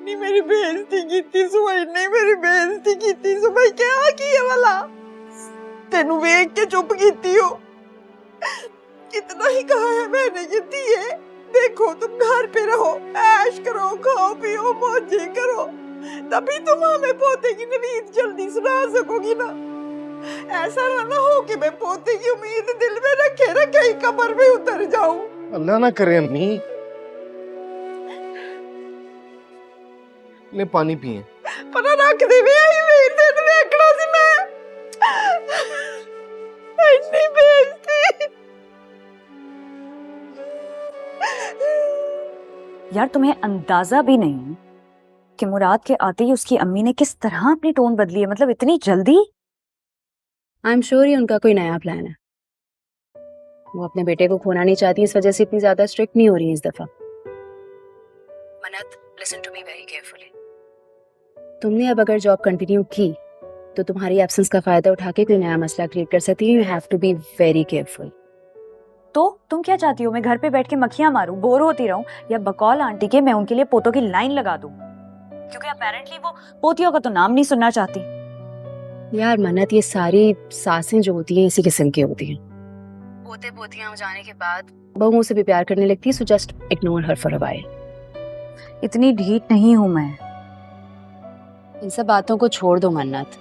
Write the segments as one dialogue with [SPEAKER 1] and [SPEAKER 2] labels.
[SPEAKER 1] इन्नी मेरी बेइज्जती कीती सुबह, इन्नी मेरी बेइज्जती कीती सुबह। क्या किया वाला तेनू वेख के चुप कीती हो। कितना ही कहा है मैंने कि दिए देखो तुम घर पे रहो, ऐश करो, खाओ पियो, मौजें करो, तभी तुम हमें पोते की नवीद जल्दी सुना सकोगी ना। ऐसा ना हो कि मैं पोते की उम्मीद दिल में रखे रखे ही कब्र में उतर जाऊं।
[SPEAKER 2] अल्लाह ना करे अम्मी। ले पानी पिए।
[SPEAKER 1] पर रख दे वे आई वे तेन देखना सी मैं। इतनी बेइज्जती।
[SPEAKER 3] यार तुम्हें अंदाजा भी नहीं कि मुराद के आते ही उसकी अम्मी ने किस तरह अपनी टोन बदली है, मतलब इतनी जल्दी।
[SPEAKER 4] आई एम श्योर ही उनका कोई नया प्लान है। वो अपने बेटे को खोना नहीं चाहती, इस वजह से इतनी ज्यादा स्ट्रिक्ट नहीं हो रही है इस दफा। Mannat, listen to me very carefully. तुमने अब अगर जॉब कंटिन्यू की तो तुम्हारी एब्सेंस का फायदा उठा के कोई नया मसला क्रिएट कर सकती है। You have to be very careful.
[SPEAKER 3] तो तुम क्या चाहती हो, मैं घर पे बैठ के मक्खियां मारूं, बोर होती रहूं, या बकौल आंटी के मैं उनके लिए पोतों की लाइन लगा दूं? क्योंकि अपेरेंटली वो पोतियों का तो नाम नहीं सुनना चाहती।
[SPEAKER 4] यार मन्नत, ये सारी सासें जो होती हैं इसी किस्म की होती हैं। पोते पोतियां हो जाने के बाद बहुओं से भी प्यार करने लगती है, so just ignore her for a while.
[SPEAKER 3] इतनी ढीठ नहीं हूं मैं।
[SPEAKER 4] इन सब बातों को छोड़ दो मन्नत।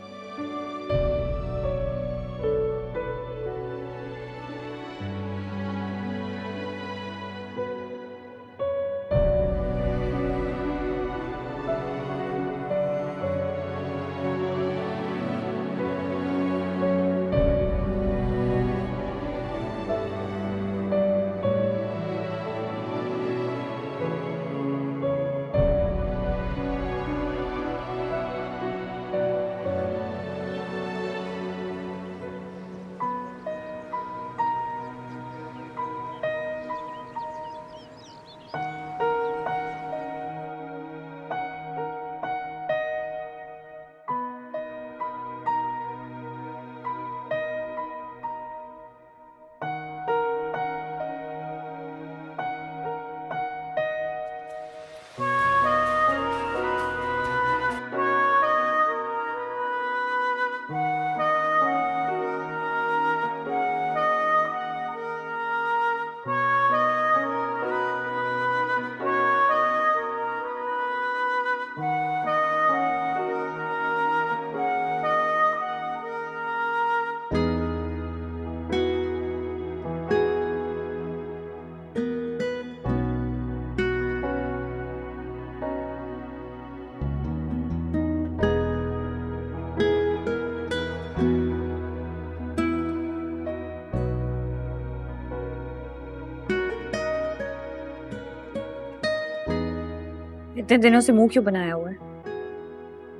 [SPEAKER 3] इतने दिनों से मुंह क्यों बनाया हुआ है?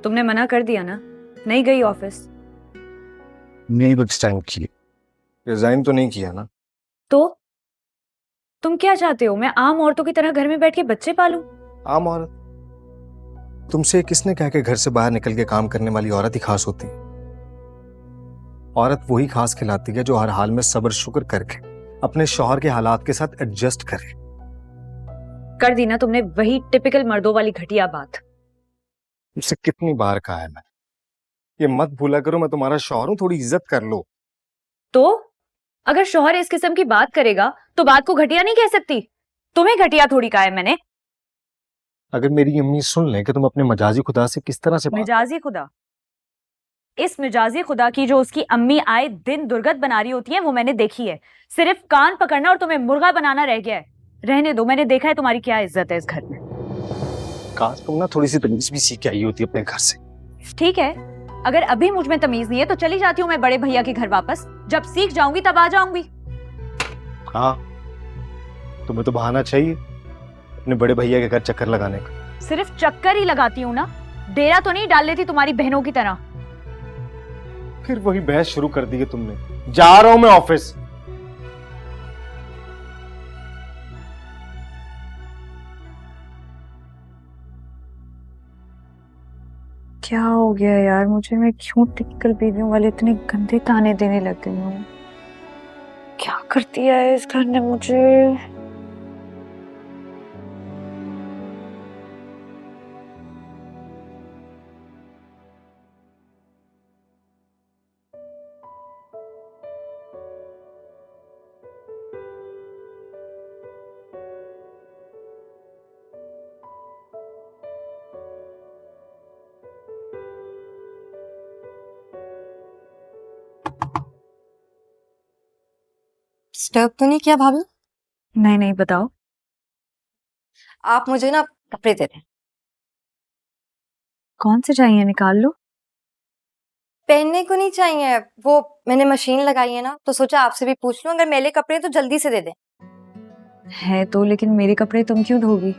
[SPEAKER 3] तुमने मना कर दिया ना, नहीं गई ऑफिस?
[SPEAKER 2] नहीं एक्सटेंड की, रिजाइन तो नहीं किया ना।
[SPEAKER 3] तो तुम क्या चाहते हो, मैं आम औरतों की तरह घर में बैठ के बच्चे पालूं?
[SPEAKER 2] आम औरत? तुमसे किसने कहा कि घर से बाहर निकल के काम करने वाली औरत ही खास होती है? औरत वही खास कहलाती है जो हर हाल में सब्र शुक्र करके अपने शौहर के हालात के साथ एडजस्ट करे।
[SPEAKER 3] कर दी ना तुमने वही टिपिकल मर्दों वाली घटिया बात।
[SPEAKER 2] मुझसे कितनी बार कहा है मैं, ये मत भूला करो मैं तुम्हारा शौहर हूं, थोड़ी इज्जत कर लो।
[SPEAKER 3] तो अगर शौहर इस किस्म की बात करेगा तो बात को घटिया नहीं कह सकती? तुम्हें घटिया थोड़ी कहा है मैंने।
[SPEAKER 2] अगर मेरी अम्मी सुन ले कि तुम अपने मजाजी खुदा से किस तरह से
[SPEAKER 3] मिजाजी खुदा? इस मिजाजी खुदा की जो उसकी अम्मी आए दिन दुर्गत बना रही होती है वो मैंने देखी है। सिर्फ कान पकड़ना और तुम्हें मुर्गा बनाना रह गया है। रहने दो, मैंने देखा है तुम्हारी क्या इज्जत है इस घर में।
[SPEAKER 2] काश तुम ना थोड़ी सी तमीज भी सीख के आई होती अपने घर से।
[SPEAKER 3] ठीक है, अगर अभी मुझ में तमीज नहीं है तो चली जाती हूँ मैं बड़े भैया के घर वापस। जब सीख जाऊंगी तब आ जाऊंगी।
[SPEAKER 2] हाँ, तुम्हें तो बहाना चाहिए अपने बड़े भैया के घर चक्कर लगाने का।
[SPEAKER 3] सिर्फ चक्कर ही लगाती हूँ ना, डेरा तो नहीं डाल लेती तुम्हारी बहनों की तरह।
[SPEAKER 2] फिर वही बहस शुरू कर दी है तुमने। जा रहा हूं मैं ऑफिस।
[SPEAKER 3] क्या हो गया यार मुझे, मैं क्यों टिपिकल बेबियों वाले इतने गंदे ताने देने लग गई हूँ? क्या कर दिया है इस घर ने मुझे?
[SPEAKER 5] डिस्टर्ब तो नहीं किया भाभी?
[SPEAKER 3] नहीं नहीं, बताओ।
[SPEAKER 5] आप मुझे ना कपड़े दे दें।
[SPEAKER 3] कौन से चाहिए, निकाल लो।
[SPEAKER 5] पहनने को नहीं चाहिए, वो मैंने मशीन लगाई है ना, तो सोचा आपसे भी पूछ लूं, अगर मेले कपड़े हैं तो जल्दी से दे दें।
[SPEAKER 3] है तो, लेकिन मेरे कपड़े तुम क्यों धोगी?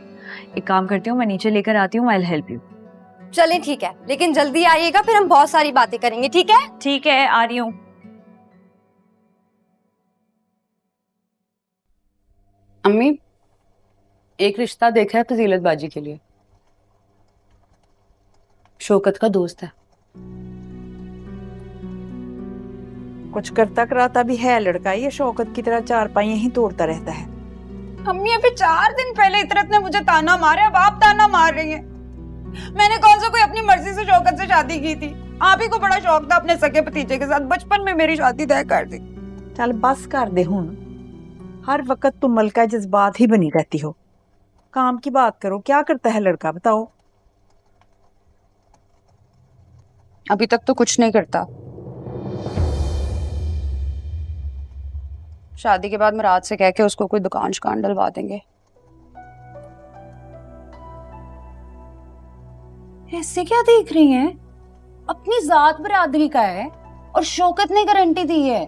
[SPEAKER 3] एक काम करती हूँ, मैं नीचे लेकर आती हूँ, आई विल हेल्प यू।
[SPEAKER 5] चलें ठीक है, लेकिन जल्दी आइएगा, फिर हम बहुत सारी बातें करेंगे, ठीक है?
[SPEAKER 3] ठीक है, आ रही हूँ।
[SPEAKER 4] अम्मी, एक रिश्ता देखा है फजीलत बाजी के लिए। शौकत का दोस्त है।
[SPEAKER 1] कुछ करता कराता भी है लड़का, ये शौकत की तरह चारपाइयां ही तोड़ता रहता है।
[SPEAKER 6] अम्मी अभी 4 दिन पहले इतरत ने मुझे ताना मारा, अब आप ताना मार रही हैं। मैंने कौन सा कोई अपनी मर्जी से शौकत से शादी की थी? आप ही को बड़ा शौक था अपने सगे भतीजे के साथ, बचपन में मेरी शादी तय कर दी।
[SPEAKER 1] चल बस कर दे हुन, हर वक्त तुम मलका जज्बात ही बनी रहती हो। काम की बात करो, क्या करता है लड़का बताओ।
[SPEAKER 4] अभी तक तो कुछ नहीं करता। शादी के बाद मुराद से कह के उसको कोई दुकान शुकान डलवा देंगे।
[SPEAKER 6] ऐसे क्या देख रही हैं? अपनी जात बरादरी का है और शौकत ने गारंटी दी है।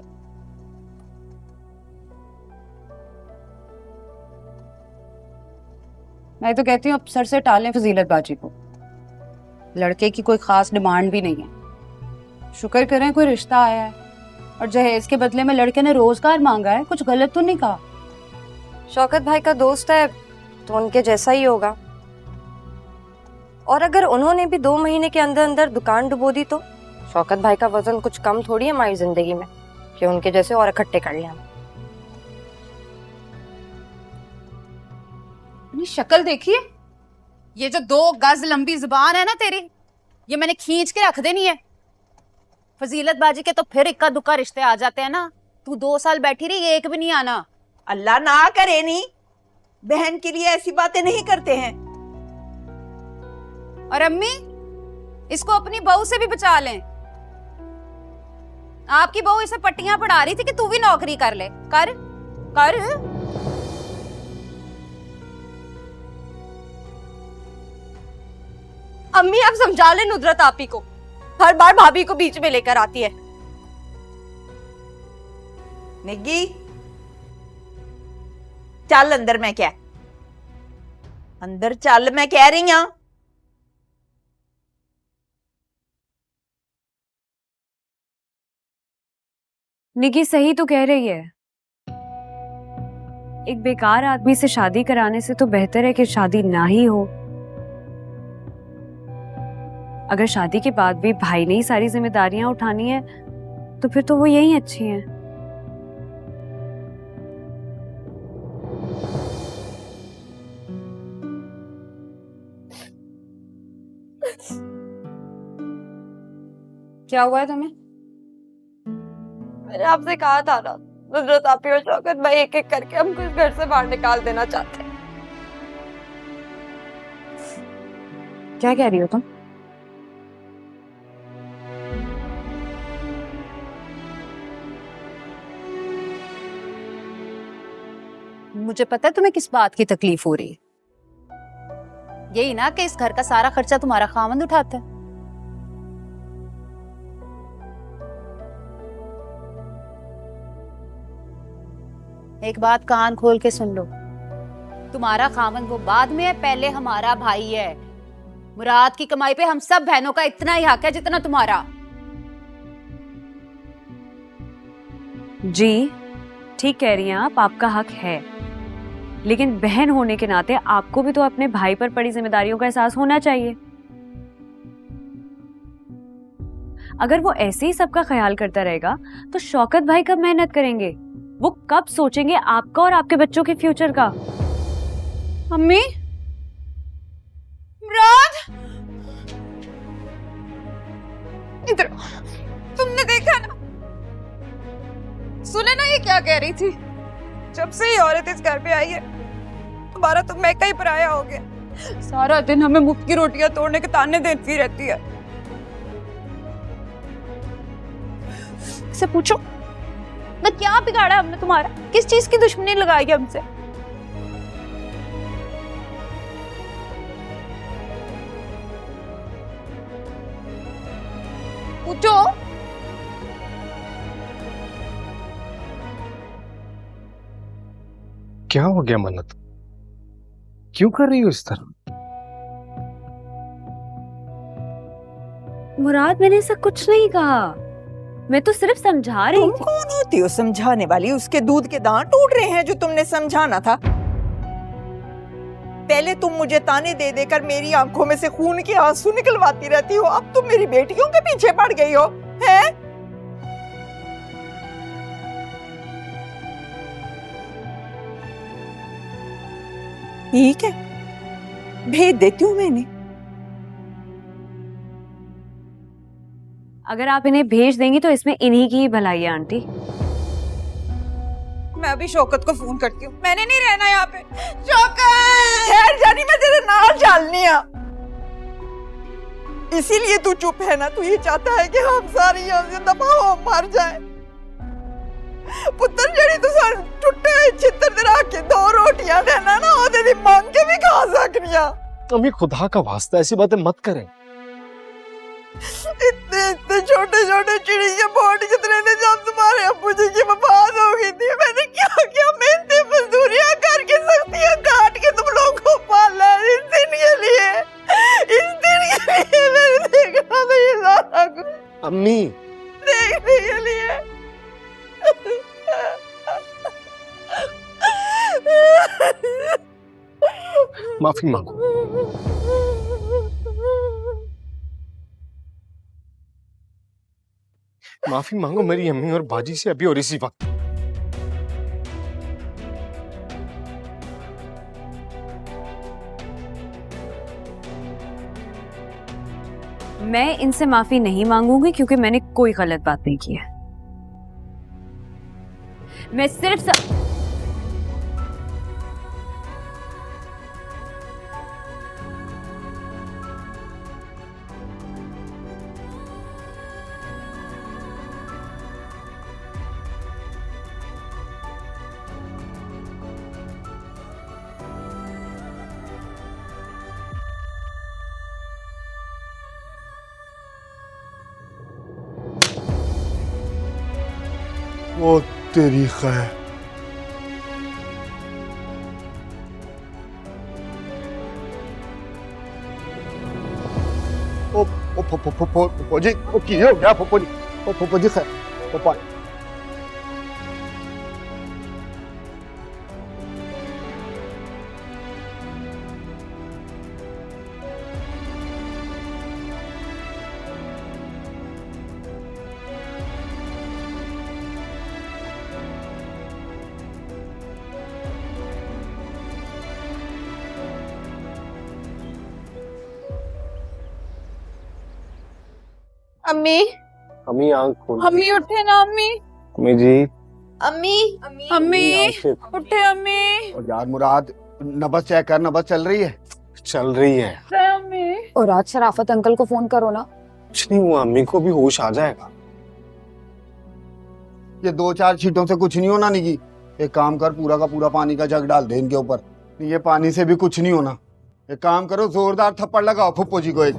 [SPEAKER 4] मैं तो कहती हूँ अब सर से टालें फजीलत बाजी को। लड़के की कोई खास डिमांड भी नहीं है। शुक्र करें कोई रिश्ता आया है, और जहेज के बदले में लड़के ने रोजगार मांगा है, कुछ गलत तो नहीं कहा।
[SPEAKER 5] शौकत भाई का दोस्त है तो उनके जैसा ही होगा, और अगर उन्होंने भी 2 महीने के अंदर अंदर दुकान डुबो दी तो शौकत भाई का वजन कुछ कम थोड़ी है हमारी जिंदगी में कि उनके जैसे और इकट्ठे कर लिया।
[SPEAKER 6] अपनी शक्ल देखिए, ये जो 2 गज लंबी जुबान है ना तेरी, ये मैंने खींच के रख देनी है। फजीलत बाजी के तो फिर इक्का दुक्का रिश्ते आ जाते हैं ना। तू 2 साल बैठी रही, एक भी नहीं आना।
[SPEAKER 1] अल्लाह ना करे, नहीं बहन के लिए ऐसी बातें नहीं करते हैं।
[SPEAKER 6] और अम्मी, इसको अपनी बहू से भी बचा लें। आपकी बहू इसे पट्टियां पढ़ा रही थी कि तू भी नौकरी कर ले। कर कर।
[SPEAKER 5] अम्मी आप समझा ले नुदरत आपी को, हर बार भाभी को बीच में लेकर आती है।
[SPEAKER 1] निग्गी चल अंदर, मैं क्या अंदर चल, मैं कह रही हूं।
[SPEAKER 3] निकी सही तो कह रही है। एक बेकार आदमी से शादी कराने से तो बेहतर है कि शादी ना ही हो। अगर शादी के बाद भी भाई ने ही सारी जिम्मेदारियां उठानी है तो फिर तो वो यही अच्छी हैं।
[SPEAKER 4] क्या हुआ है तुम्हें?
[SPEAKER 5] मैंने आपसे कहा था ना, नुदरत आपी और शौकत भाई एक एक करके हमको इस घर से बाहर निकाल देना चाहते हैं।
[SPEAKER 4] क्या कह रही हो तुम?
[SPEAKER 6] मुझे पता है तुम्हें किस बात की तकलीफ हो रही है। यही ना कि इस घर का सारा खर्चा तुम्हारा खामंद उठाता है। एक बात कान खोल के सुन लो, तुम्हारा खामंद वो बाद में है, पहले हमारा भाई है। मुराद की कमाई पे हम सब बहनों का इतना ही हक है जितना तुम्हारा।
[SPEAKER 3] जी ठीक कह रही हैं आप, आपका हक है, लेकिन बहन होने के नाते आपको भी तो अपने भाई पर पड़ी जिम्मेदारियों का एहसास होना चाहिए। अगर वो ऐसे ही सबका ख्याल करता रहेगा तो शौकत भाई कब मेहनत करेंगे? वो कब सोचेंगे आपका और आपके बच्चों के फ्यूचर का?
[SPEAKER 6] मम्मी, मुराद, इधर तुमने देखा ना, सुने ना ये क्या कह रही थी? जब से ये औरत इस घर पे आई है तुम्हारा तो मैं का ही पराया हो गया। सारा दिन हमें मुफ्त की रोटियां तोड़ने के ताने देती रहती है। इससे पूछो
[SPEAKER 3] ना क्या बिगाड़ा है हमने तुम्हारा? किस चीज की दुश्मनी लगाई है हमसे? पूछो।
[SPEAKER 2] क्या हो गया मन्नत? क्यों कर रही हो इस तरह?
[SPEAKER 3] मुराद, मैंने ऐसा कुछ नहीं कहा, मैं तो सिर्फ समझा रही
[SPEAKER 1] तुम
[SPEAKER 3] थी।
[SPEAKER 1] कौन होती हो समझाने वाली? उसके दूध के दांत टूट रहे हैं जो तुमने समझाना था। पहले तुम मुझे ताने दे देकर मेरी आंखों में से खून के आंसू निकलवाती रहती हो, अब तुम मेरी बेटियों के पीछे पड़ गई हो, हैं? ठीक है, भेज देती हूँ मैंने।
[SPEAKER 3] अगर आप इन्हें भेज देंगी तो इसमें इन्हीं की ही भलाई है आंटी।
[SPEAKER 1] मैं अभी शौकत को फोन करती हूँ, मैंने नहीं रहना यहाँ पे। शौकत! ठहर जानी, मैं तेरे नाल चलनी आ। इसीलिए तू चुप है ना? तू ये चाहता है कि हम सारी यहाँ से दफा हो, मर जाए। पुत्र जड़ी तू सन टुट्टे छितर ते रख के दो रोटियां देना ना, ओदे दी मांग के भी खा सकनिया।
[SPEAKER 2] अम्मी खुदा का वास्ता ऐसी बातें मत करें।
[SPEAKER 1] इतने इतने छोटे छोटे चिड़ी के बोट जितने ने जब तुम्हारे अब्बू जी की वफात हो गई थी, मैंने क्या क्या मेहनतें मजदूरियां करके सख्तियां काट के तुम लोगों को पाला इस दिन के लिए, इस दिन के लिए। मैंने देखा था ये सारा कुछ
[SPEAKER 2] अम्मी
[SPEAKER 1] देखने के लिए।
[SPEAKER 2] माफी मांगो, माफी मांगो मेरी अम्मी और बाजी से अभी और इसी वक्त।
[SPEAKER 3] मैं इनसे माफी नहीं मांगूंगी क्योंकि मैंने कोई गलत बात नहीं की है। मैं सिर्फ
[SPEAKER 7] वो तेरी खैर। ओ फुफो जी, ओ की हो गया फुफो जी? ओ फुफो जी खैर, फुफो।
[SPEAKER 1] अम्मी,
[SPEAKER 2] अम्मी आंख खोलो।
[SPEAKER 1] अम्मी उठे ना अम्मी।
[SPEAKER 2] अम्मी जी,
[SPEAKER 1] अम्मी, अम्मी उठे अम्मी।
[SPEAKER 7] और यार मुराद, नबज चेक कर, नबज चल रही है?
[SPEAKER 2] चल रही है।
[SPEAKER 1] अम्मी
[SPEAKER 4] और आज शराफत अंकल को फोन करो ना।
[SPEAKER 2] कुछ नहीं हुआ, अम्मी को भी होश आ जाएगा।
[SPEAKER 7] ये 2-4 छींटों से कुछ नहीं होना निकी। एक काम कर, पूरा का पूरा पानी का जग डाल दे इनके ऊपर। ये पानी से भी कुछ नहीं होना। एक काम करो, जोरदार थप्पड़ लगाओ फुप्पो जी को एक।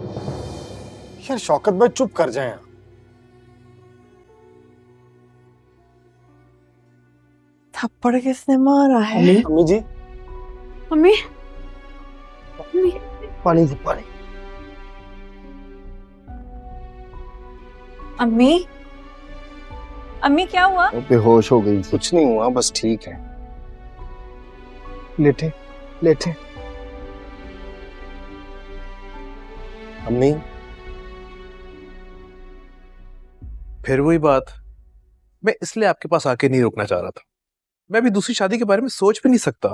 [SPEAKER 2] यार शौकत भाई चुप कर जाए।
[SPEAKER 1] थप्पड़ किसने मारा है?
[SPEAKER 2] अम्मी जी,
[SPEAKER 3] अम्मी,
[SPEAKER 7] पानी पानी।
[SPEAKER 3] अम्मी, अम्मी क्या हुआ?
[SPEAKER 7] वो बेहोश हो गई।
[SPEAKER 2] कुछ नहीं हुआ, बस ठीक है। लेटे लेटे। अम्मी,
[SPEAKER 8] फिर वही बात, मैं इसलिए आपके पास आके नहीं रुकना चाह रहा था। मैं भी दूसरी शादी के बारे में सोच भी नहीं सकता।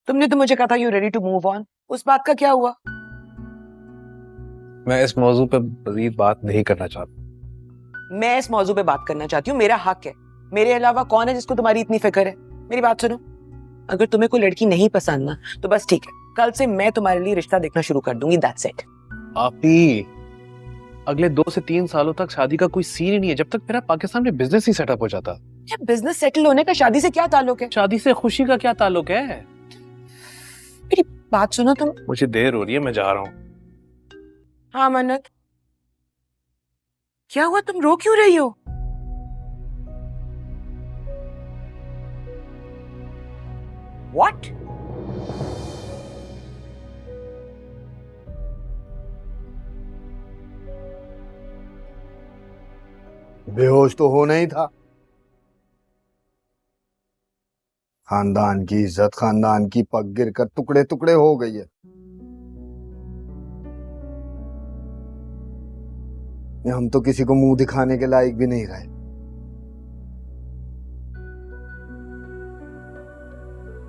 [SPEAKER 9] तुमने तो मुझे कहा था you ready to move on, उस बात का क्या हुआ?
[SPEAKER 8] मैं इस मौजू पे मजीद बात नहीं करना चाहता।
[SPEAKER 9] मैं इस मौजू पे बात करना चाहती हूँ, मेरा हक है। मेरे अलावा कौन है जिसको तुम्हारी इतनी फिक्र है? मेरी बात सुनो, अगर तुम्हें कोई लड़की नहीं पसंद ना तो बस ठीक है, कल से मैं तुम्हारे लिए रिश्ता देखना शुरू कर दूंगी, दैट्स इट।
[SPEAKER 8] आप ही अगले 2 से 3 सालों तक शादी का कोई सीन ही नहीं है जब तक मेरा पाकिस्तान में बिजनेस ही सेटअप हो जाता।
[SPEAKER 9] क्या बिजनेस सेटल होने का शादी से क्या ताल्लुक है?
[SPEAKER 8] शादी से खुशी का क्या ताल्लुक है?
[SPEAKER 9] मेरी बात सुनो तुम।
[SPEAKER 8] मुझे देर हो रही है, मैं जा रहा हूँ।
[SPEAKER 9] हाँ मन्नत, क्या हुआ? तुम रो क्यों रही हो? What?
[SPEAKER 7] बेहोश तो होना ही था। खानदान की इज्जत, खानदान की पग गिर कर टुकड़े टुकड़े हो गई है। ये हम तो किसी को मुंह दिखाने के लायक भी नहीं रहे।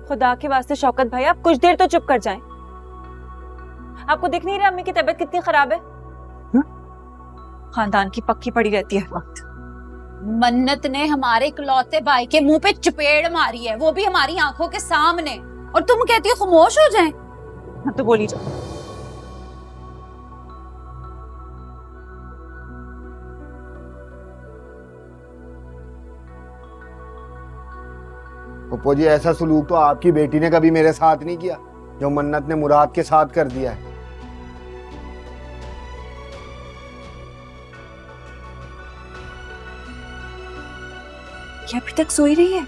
[SPEAKER 3] खुदा के वास्ते शौकत भाई, आप कुछ देर तो चुप कर जाएं। आपको दिख नहीं रहा अम्मी की तबीयत कितनी खराब है? खानदान की पक्की पड़ी रहती है वक्त।
[SPEAKER 6] मन्नत ने हमारे इकलौते भाई के मुंह पे चपेड़ मारी है, वो भी हमारी आंखों के सामने, और तुम कहती हो खामोश हो जाएं।
[SPEAKER 3] हाँ तो बोली जाओ।
[SPEAKER 7] पप्पू जी, ऐसा सलूक तो आपकी बेटी ने कभी मेरे साथ नहीं किया जो मन्नत ने मुराद के साथ कर दिया है।
[SPEAKER 3] क्या अभी तक सोई रही है?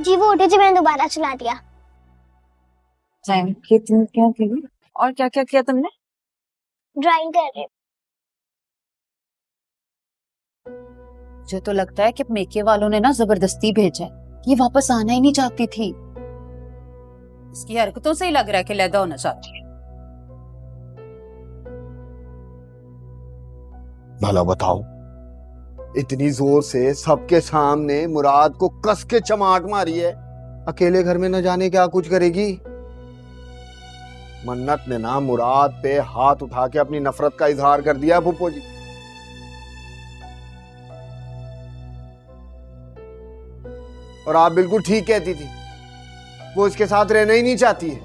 [SPEAKER 10] जी वो उठे जी, मैंने दोबारा चला दिया।
[SPEAKER 3] क्या किया? और क्या क्या किया तुमने?
[SPEAKER 10] ड्राइंग कर रहे।
[SPEAKER 6] मुझे तो लगता है कि मेके वालों ने ना जबरदस्ती भेजा है। ये वापस आना ही नहीं चाहती थी। इसकी हरकतों से ही लग रहा है कि लैदा होना चाहती है।
[SPEAKER 7] भला बताओ, इतनी जोर से सबके सामने मुराद को कस के चमाट मारी है, अकेले घर में न जाने क्या कुछ करेगी। मन्नत ने ना मुराद पे हाथ उठा के अपनी नफरत का इजहार कर दिया पप्पू जी। और आप बिल्कुल ठीक कहती थी, वो इसके साथ रहना ही नहीं चाहती है।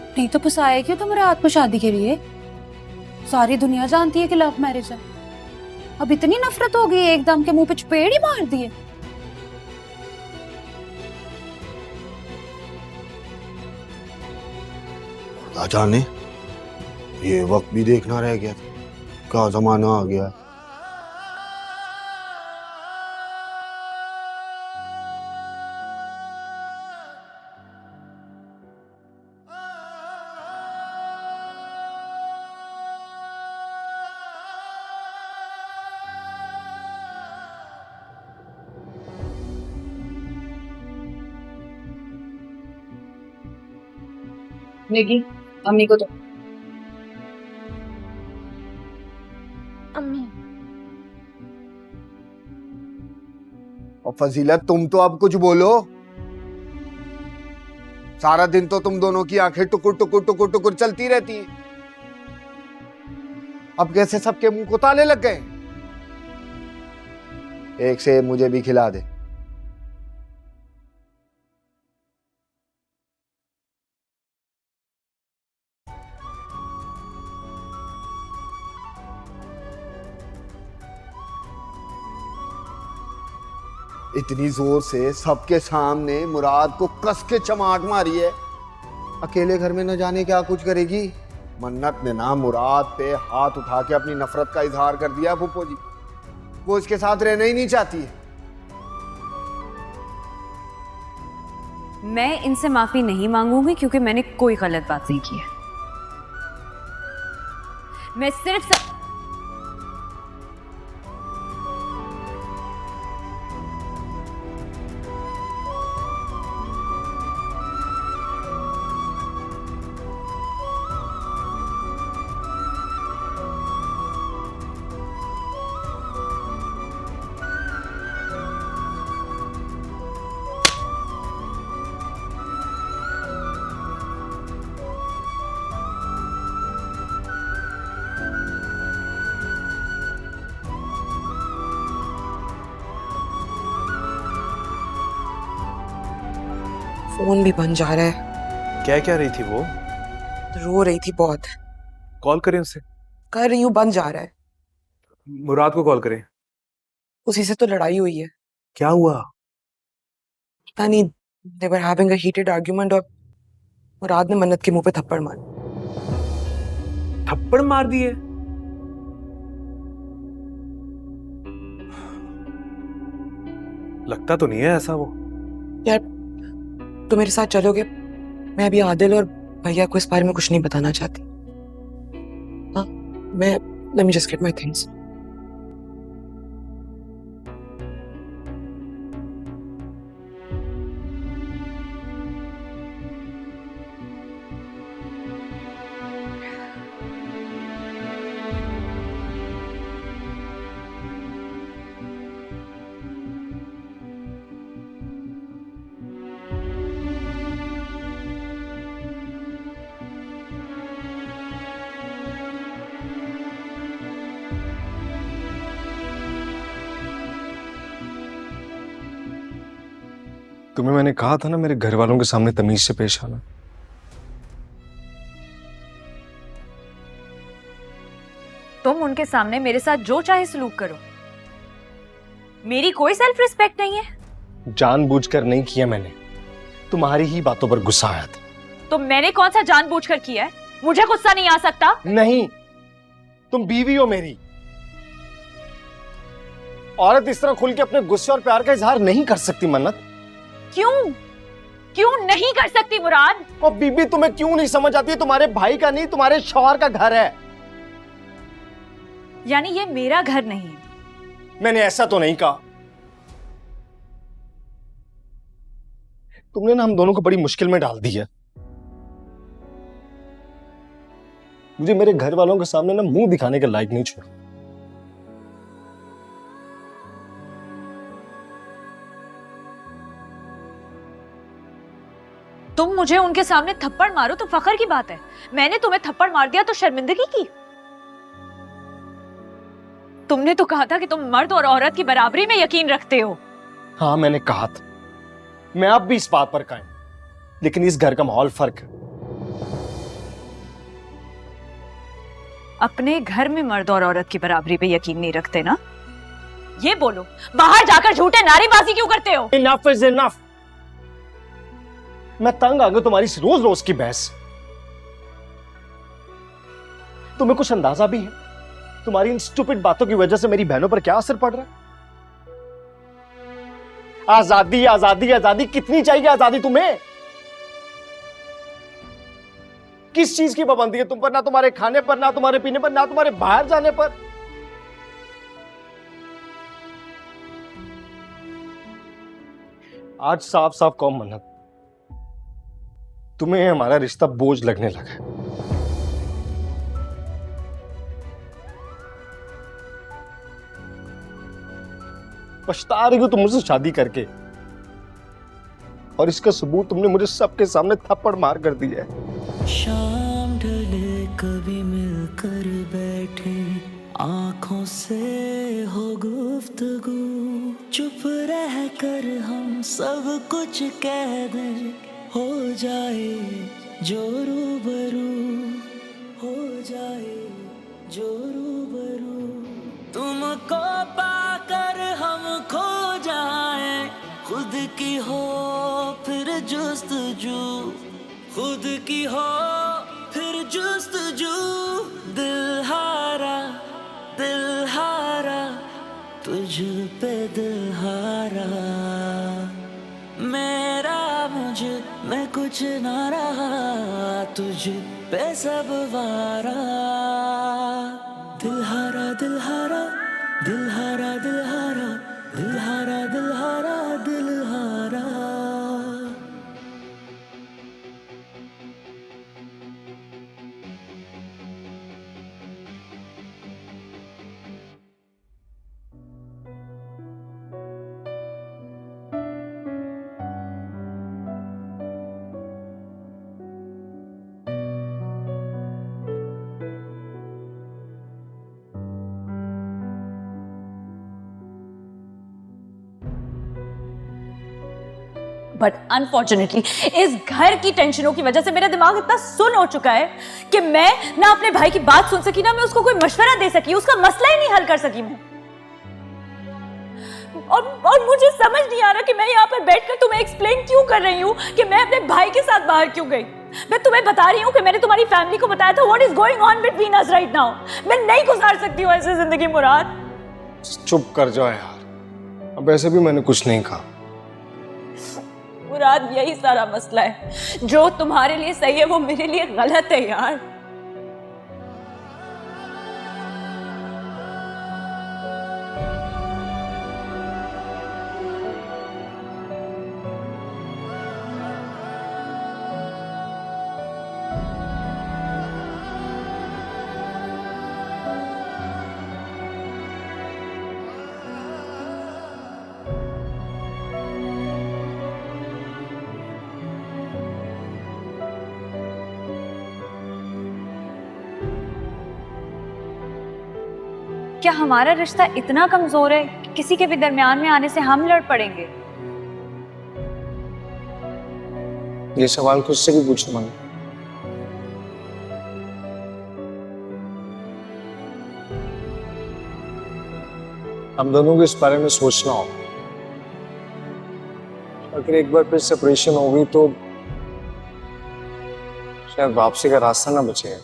[SPEAKER 6] नहीं तो फंसाया क्यों तुम रात को शादी के लिए? सारी दुनिया जानती है कि लव मैरिज है। अब इतनी नफरत हो गई एकदम के मुंह पे चपेड़ ही मार दिए।
[SPEAKER 7] खुदा जाने, ये वक्त भी देखना रह गया था, क्या जमाना आ गया।
[SPEAKER 4] निगी, अम्मी को तो।
[SPEAKER 10] अम्मी
[SPEAKER 7] और फजीलत, तुम तो अब कुछ बोलो। सारा दिन तो तुम दोनों की आंखें टुकुर टुकुर टुकुर टुकुर चलती रहती हैं। अब कैसे सबके मुंह को ताले लग गए? एक से मुझे भी खिला दे। इतनी जोर से सबके सामने मुराद को कस के चमाट मारी है, अकेले घर में न जाने क्या कुछ करेगी। मन्नत ने ना मुराद पे हाथ उठा के अपनी नफरत का इजहार कर दिया फूफो जी, वो इसके साथ रहना ही नहीं चाहती है।
[SPEAKER 3] मैं इनसे माफी नहीं मांगूंगी क्योंकि मैंने कोई गलत बात नहीं की है। मैं सिर्फ
[SPEAKER 9] फोन भी बन जा रहा है।
[SPEAKER 8] क्या क्या रही थी वो?
[SPEAKER 9] रो रही थी बहुत।
[SPEAKER 8] कॉल करें उसे?
[SPEAKER 9] कर रही हूँ, बन जा रहा है।
[SPEAKER 8] मुराद को कॉल करें।
[SPEAKER 9] उसी से तो लड़ाई हुई है।
[SPEAKER 8] क्या हुआ?
[SPEAKER 9] पता नहीं, they were having a heated argument और मुराद ने मन्नत के मुंह पे थप्पड़ मारा।
[SPEAKER 8] थप्पड़ मार दिए? लगता तो नहीं है ऐसा वो।
[SPEAKER 9] यार तुम मेरे साथ चलोगे? मैं अभी आदिल और भैया को इस बारे में कुछ नहीं बताना चाहती। हाँ, मैं let me just get my things.
[SPEAKER 2] तुम्हें मैंने कहा था ना मेरे घर वालों के सामने तमीज से पेश आना।
[SPEAKER 3] तुम उनके सामने मेरे साथ जो चाहे सलूक करो, मेरी कोई सेल्फ रिस्पेक्ट नहीं है।
[SPEAKER 2] जानबूझकर नहीं किया मैंने, तुम्हारी ही बातों पर गुस्सा आया था।
[SPEAKER 3] तो मैंने कौन सा जानबूझकर किया है? मुझे गुस्सा नहीं आ सकता?
[SPEAKER 2] नहीं, तुम बीवी हो मेरी। औरत इस तरह खुल के अपने गुस्से और प्यार का इजहार नहीं कर सकती मन्नत।
[SPEAKER 3] क्यों? क्यों नहीं कर सकती मुराद?
[SPEAKER 2] और बीबी तुम्हें क्यों नहीं समझ आती? तुम्हारे भाई का नहीं, तुम्हारे शौहर का घर है।
[SPEAKER 3] यानी ये मेरा घर नहीं है?
[SPEAKER 2] मैंने ऐसा तो नहीं कहा। तुमने ना हम दोनों को बड़ी मुश्किल में डाल दी है। मुझे मेरे घर वालों के सामने ना मुंह दिखाने के लायक नहीं छोड़ा।
[SPEAKER 3] तुम मुझे उनके सामने थप्पड़ मारो तो फख्र की बात है, मैंने तुम्हें थप्पड़ मार दिया तो शर्मिंदगी की। तुमने तो कहा था कि तुम मर्द और औरत की बराबरी में यकीन रखते हो।
[SPEAKER 2] हाँ मैंने कहा था, मैं अब भी इस बात पर कायम, लेकिन इस घर का माहौल फर्क है।
[SPEAKER 3] अपने घर में मर्द और औरत की बराबरी पे यकीन नहीं रखते ना? ये बोलो, बाहर जाकर झूठे नारेबाजी क्यों करते हो?
[SPEAKER 2] Enough is enough. मैं तंग आ गया तुम्हारी इस रोज रोज की बहस। तुम्हें कुछ अंदाजा भी है तुम्हारी इन स्टूपिड बातों की वजह से मेरी बहनों पर क्या असर पड़ रहा है? आजादी आजादी आजादी, कितनी चाहिए आजादी तुम्हें? किस चीज की पाबंदी है तुम पर? ना तुम्हारे खाने पर, ना तुम्हारे पीने पर, ना तुम्हारे बाहर जाने पर। आज साफ साफ कहो मन्नत, तुम्हें हमारा रिश्ता बोझ लगने लगा है। पछता रही हो तुम मुझसे शादी करके, और इसका सबूत तुमने मुझे सबके सामने थप्पड़ मार कर दिया है।
[SPEAKER 11] शाम ढले कभी मिलकर बैठे, आंखों से हो गुफ्तगू, चुप रह कर हम सब कुछ कह दें, हो जाए जो रूबरू, हो जाए जो रूबरू। तुमको पाकर हम खो जाए, खुद की हो फिर जुस्तजू, खुद की हो फिर जुस्तजू। दिल हारा तुझ पे दिल हारा, मेरा मुझ में कुछ ना रहा, तुझ पे सब वारा। दिल हारा दिल हारा दिल हारा दिल हारा दिल हारा दिल हारा दिल हारा।
[SPEAKER 3] बट अनफॉर्चुनेटली इस घर की टेंशनों की वजह से मेरा दिमाग इतना सुन हो चुका है कि मैं ना अपने भाई की बात सुन सकी, ना मैं उसको कोई मशवरा दे सकी, उसका मसला ही नहीं हल कर सकी मैं। और मुझे समझ नहीं आ रहा कि मैं यहाँ पर बैठकर तुम्हें एक्सप्लेन क्यों कर रही हूँ कि मैं अपने भाई के साथ बाहर क्यों गई। मैं तुम्हें बता रही हूँ कि मैंने तुम्हारी फैमिली को बताया था what is going on between us right now. मैं नहीं गुजार सकती हूँ ऐसे जिंदगी मुराद।
[SPEAKER 2] चुप कर जाओ यार, अब ऐसे भी मैंने कुछ नहीं कहा।
[SPEAKER 3] मुराद यही सारा मसला है, जो तुम्हारे लिए सही है वो मेरे लिए गलत है यार। क्या हमारा रिश्ता इतना कमजोर है कि किसी के भी दरमियान में आने से हम लड़ पड़ेंगे?
[SPEAKER 2] ये सवाल खुद से भी पूछो मन। हम दोनों को इस बारे में सोचना होगा। अगर एक बार फिर सेपरेशन हो गई तो शायद वापसी का रास्ता ना बचेगा।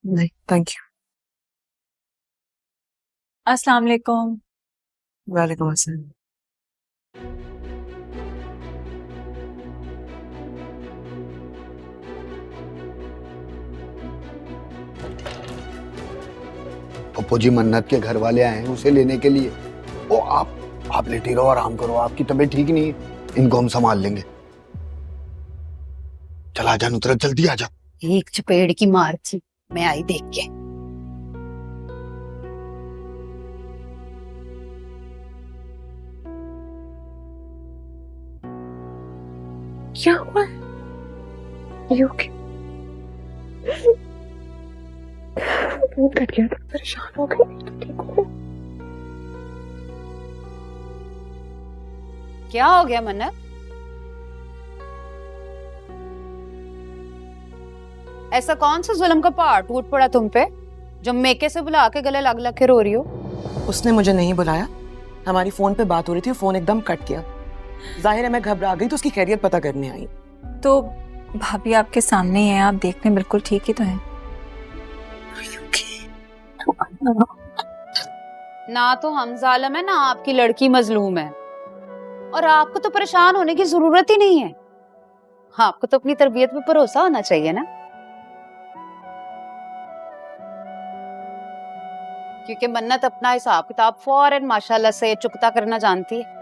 [SPEAKER 9] नहीं थैंक यू।
[SPEAKER 3] अस्सलाम वालेकुम।
[SPEAKER 9] वालेकुम अस्सलाम।
[SPEAKER 7] पप्पू जी मन्नत के घर वाले आए हैं उसे लेने के लिए। ओ आप लेटे रहो, आराम करो, आपकी तबीयत ठीक नहीं है, इनको हम संभाल लेंगे। चल आजा नुसरत, जल्दी आजा।
[SPEAKER 6] एक चपेड़ की मार थी, मैं आई देख के।
[SPEAKER 4] क्या हुआ? You okay? बहुत कट गया था, परेशान हो गई, तो ठीक हो?
[SPEAKER 6] क्या हो गया मन्नत? ऐसा कौन सा जुल्म का पहाड़ टूट पड़ा तुम पे जो मेके से बुला के गले लग लग के रो रही हो?
[SPEAKER 9] उसने मुझे नहीं बुलाया, हमारी फोन पे बात हो रही थी, फोन एकदम कट गया। जाहिर है मैं घबरा गई तो उसकी खैरियत पता करने आई।
[SPEAKER 12] तो भाभी आपके सामने ही है, आप देखने बिल्कुल ठीक ही तो हैं।
[SPEAKER 6] ना तो हम जालिम है ना आपकी लड़की मजलूम है, और आपको तो परेशान होने की जरूरत ही नहीं है। आपको तो अपनी तरबियत पे भरोसा होना चाहिए ना, क्योंकि मन्नत अपना हिसाब किताब फौरन माशाल्लाह से चुकता करना जानती है।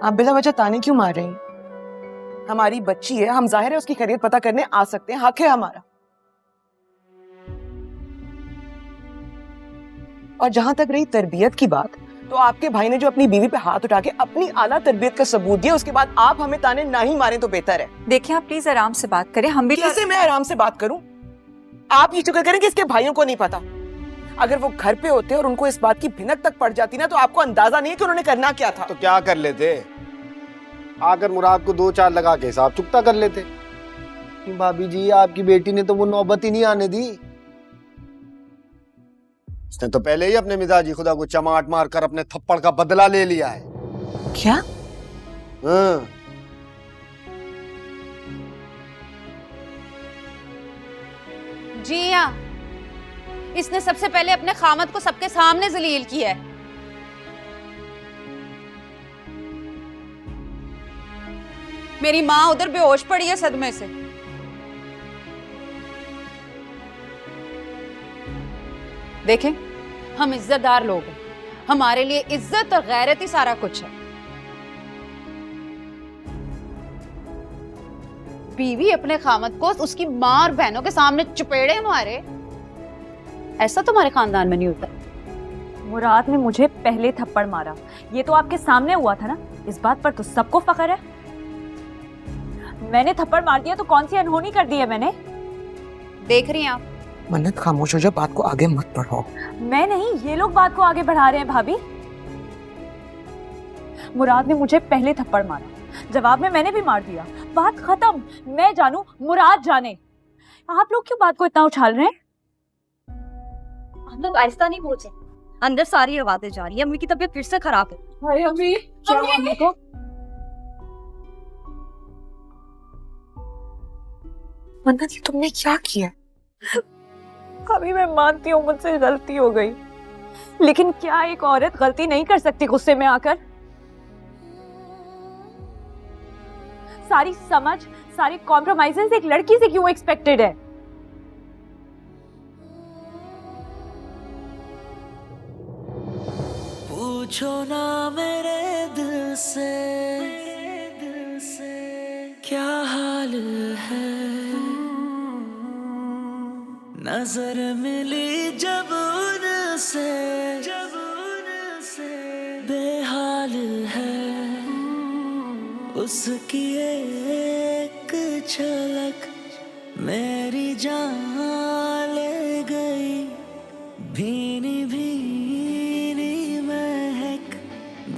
[SPEAKER 9] आप बिला वजह ताने क्यों मार रही हैं? हमारी बच्ची है, हम जाहिर है उसकी खैरियत पता करने आ सकते हैं, हक है हमारा। और जहां तक रही तरबियत की बात, तो आपके भाई ने जो अपनी बीवी पे हाथ उठा के अपनी आला तरबियत का सबूत दिया, उसके बाद आप हमें ताने ना ही मारें तो बेहतर है।
[SPEAKER 12] देखिए आप प्लीज आराम से बात करें, हम भी
[SPEAKER 9] कैसे मैं आराम से बात करूं? आप ये शुक्र करें कि इसके भाइयों को नहीं पता। अगर वो घर पे होते और उनको इस बात की भिनक तक पड़ जाती ना, तो आपको अंदाजा नहीं है कि उन्होंने करना क्या था।
[SPEAKER 7] तो क्या कर लेते? आकर मुराद को 2-4 लगा के हिसाब चुकता कर लेते। भाभी जी आपकी बेटी ने तो वो नौबत ही नहीं आने दी। उसने तो पहले ही अपने मिजाजी खुदा को चमाट मार कर अपने थप्पड़ का बदला ले लिया है।
[SPEAKER 9] क्या?
[SPEAKER 7] हाँ।
[SPEAKER 6] जी हाँ, इसने सबसे पहले अपने खामद को सबके सामने जलील किया है। मेरी माँ उधर बेहोश पड़ी है सदमे से। देखें, हम इज्जतदार लोग हैं, हमारे लिए इज्जत और गैरत ही सारा कुछ है। बीवी अपने खामद को उसकी माँ और बहनों के सामने चपेड़े मारे ऐसा तुम्हारे खानदान में नहीं होता।
[SPEAKER 3] मुराद ने मुझे पहले थप्पड़ मारा, ये तो आपके सामने हुआ था ना, इस बात पर तो सबको फख्र है। मैंने थप्पड़ मार दिया तो कौन सी अनहोनी कर दी है मैंने?
[SPEAKER 6] देख रही हैं आप?
[SPEAKER 9] मन्नत खामोश हो जाओ, बात को आगे मत बढ़ाओ।
[SPEAKER 3] मैं नहीं, ये लोग बात को आगे बढ़ा रहे हैं भाभी। मुराद ने मुझे पहले थप्पड़ मारा, जवाब में मैंने भी मार दिया, बात खत्म। मैं जानू, मुराद जाने। आप लोग क्यों बात को इतना उछाल रहे हैं?
[SPEAKER 5] हम लोग आहिस्ता नहीं पहुंचे, अंदर सारी आवाजें जा रही है। अम्मी की तबीयत फिर से खराब है।
[SPEAKER 3] अरे अम्मी, क्या हुआ अम्मी को?
[SPEAKER 9] मन्नत ये तुमने क्या किया?
[SPEAKER 3] अभी मैं मानती हूँ मुझसे गलती हो गई, लेकिन क्या एक औरत गलती नहीं कर सकती गुस्से में आकर? सारी समझ, सारी कॉम्प्रोमाइजेस एक लड़की से क्यों एक्सपेक्टेड है?
[SPEAKER 11] पूछो ना मेरे दिल से क्या हाल है, नजर मिली जब उनसे बेहाल है, उसकी एक झलक मेरी जान ले गई, भीनी भीनी महक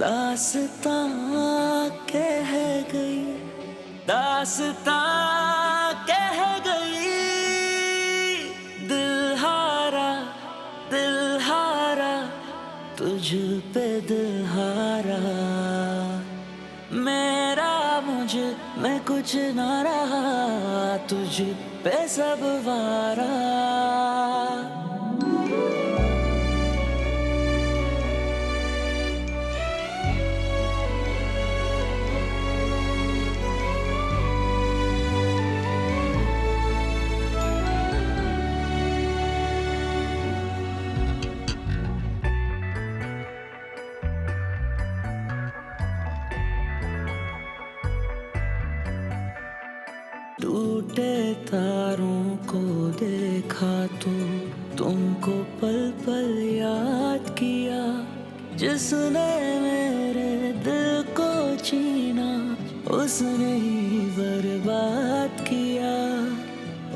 [SPEAKER 11] दास्तां कह गई, दास्तां कह गई। दिल हारा तुझ पे दिल हारा, मेरा मुझ में कुछ ना रहा, तुझ पे सब वारा। टूटे तारों को देखा तो तुमको पल पल याद किया, जिसने मेरे दिल को छीना उसने ही बर्बाद किया,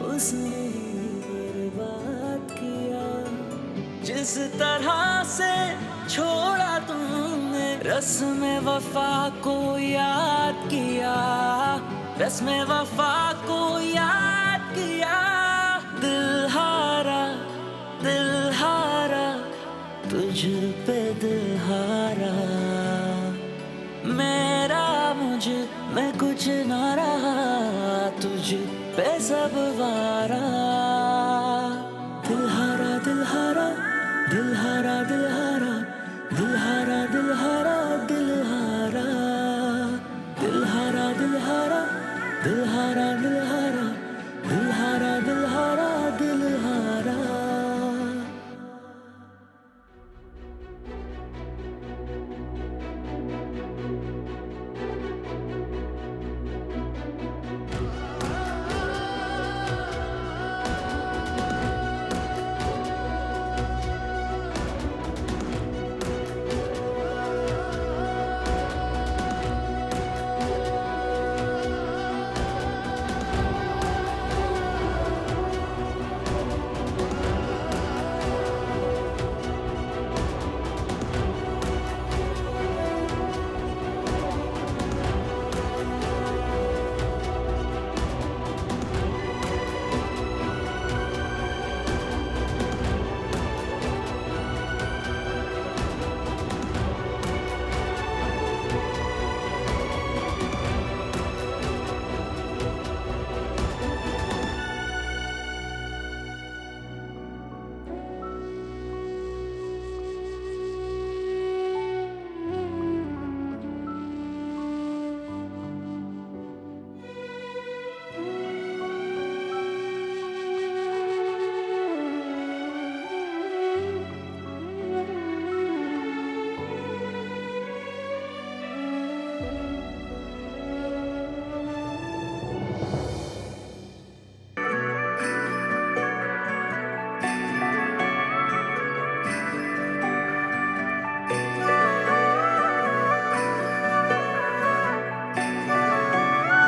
[SPEAKER 11] उसने ही बर्बाद किया। जिस तरह से छोड़ा तुमने रस्म वफा को याद किया, रस्म वफा को याद किया। दिल हारा तुझ पे दिल हारा, मेरा मुझ में कुछ ना रहा, तुझ पे सब वारा। दिल हारा दिल हारा दिल हारा दिल हारा दिल हारा दिल हारा दिल हारा दिल हारा दिल हारा दिल